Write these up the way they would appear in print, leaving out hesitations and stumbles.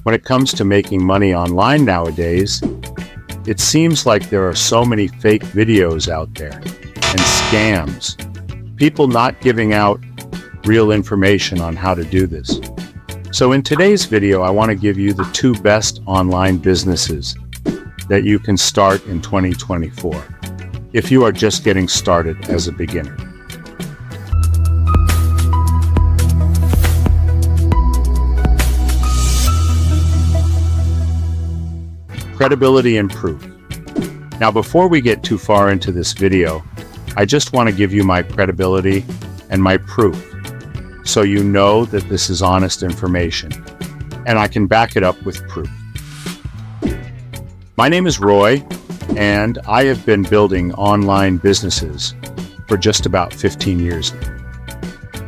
When it comes to making money online nowadays, it seems like there are so many fake videos out there and scams, people not giving out real information on how to do this. So in today's video, I want to give you the 2 best online businesses that you can start in 2024 if you are just getting started as a beginner. Credibility and proof. Now, before we get too far into this video, I just want to give you my credibility and my proof so you know that this is honest information, and I can back it up with proof. My name is Roy, and I have been building online businesses for just about 15 years now.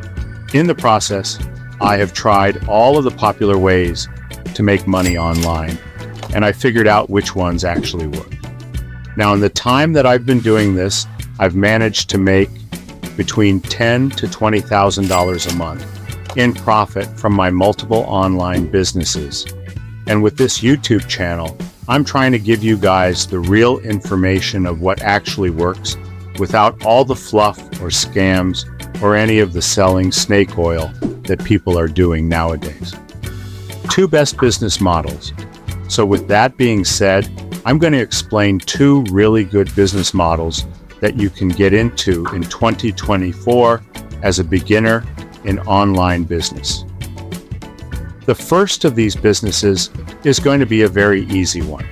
In the process, I have tried all of the popular ways to make money online, and I figured out which ones actually work. Now, in the time that I've been doing this, I've managed to make between $10,000 to $20,000 a month in profit from my multiple online businesses. And with this YouTube channel, I'm trying to give you guys the real information of what actually works without all the fluff or scams or any of the selling snake oil that people are doing nowadays. 2 best business models. So with that being said, I'm going to explain 2 really good business models that you can get into in 2024 as a beginner in online business. The first of these businesses is going to be a very easy one.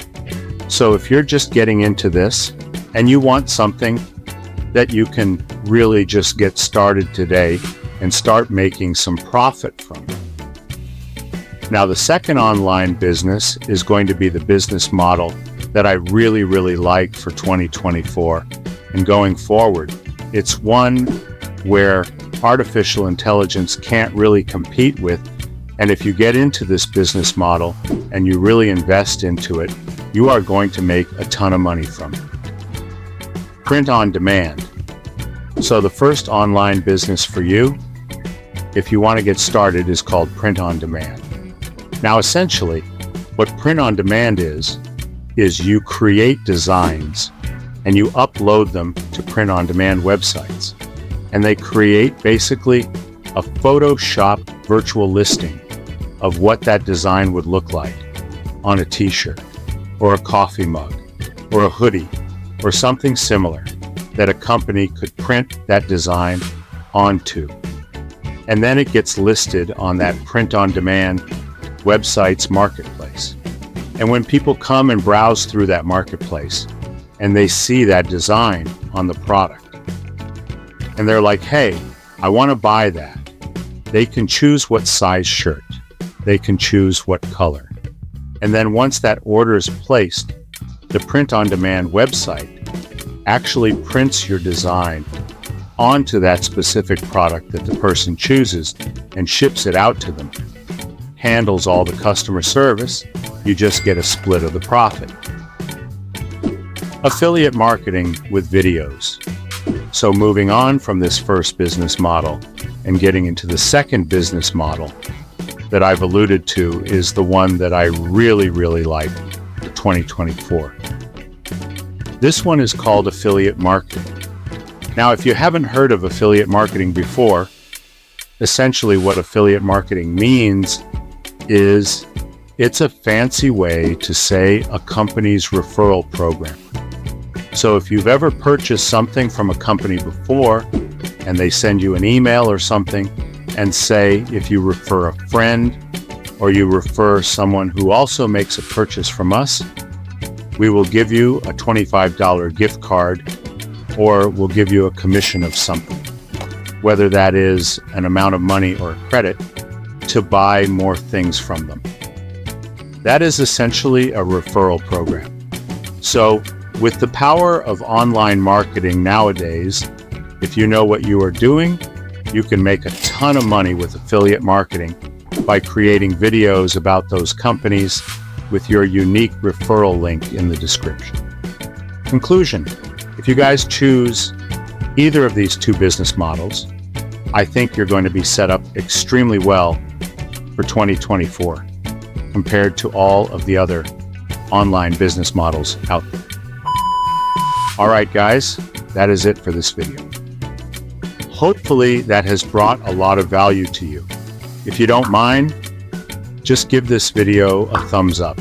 So if you're just getting into this and you want something that you can really just get started today and start making some profit from it. Now, the second online business is going to be the business model that I really, really like for 2024 and going forward. It's one where artificial intelligence can't really compete with, and if you get into this business model and you really invest into it, you are going to make a ton of money from it. Print on demand. So the first online business for you, if you want to get started, is called print on demand. Now, essentially, what print on demand is you create designs and you upload them to print on demand websites. And they create basically a Photoshop virtual listing of what that design would look like on a t-shirt or a coffee mug or a hoodie or something similar that a company could print that design onto. And then it gets listed on that print on demand website's marketplace. And when people come and browse through that marketplace and they see that design on the product and they're like, hey, I want to buy that, they can choose what size shirt, they can choose what color. And then once that order is placed, the print on demand website actually prints your design onto that specific product that the person chooses and ships it out to them. Handles all the customer service, you just get a split of the profit. Affiliate marketing with videos. So moving on from this first business model and getting into the second business model that I've alluded to is the one that I really, really like for 2024. This one is called affiliate marketing. Now, if you haven't heard of affiliate marketing before, essentially what affiliate marketing means is it's a fancy way to say a company's referral program. So if you've ever purchased something from a company before and they send you an email or something and say if you refer a friend or you refer someone who also makes a purchase from us, we will give you a $25 gift card or we'll give you a commission of something, whether that is an amount of money or a credit to buy more things from them. That is essentially a referral program. So with the power of online marketing nowadays, if you know what you are doing, you can make a ton of money with affiliate marketing by creating videos about those companies with your unique referral link in the description. Conclusion: if you guys choose either of these 2 business models, I think you're going to be set up extremely well for 2024. compared to all of the other online business models out there. All right, guys, that is it for this video. Hopefully that has brought a lot of value to you. If you don't mind, just give this video a thumbs up.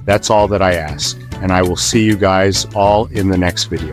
That's all that I ask, and I will see you guys all in the next video.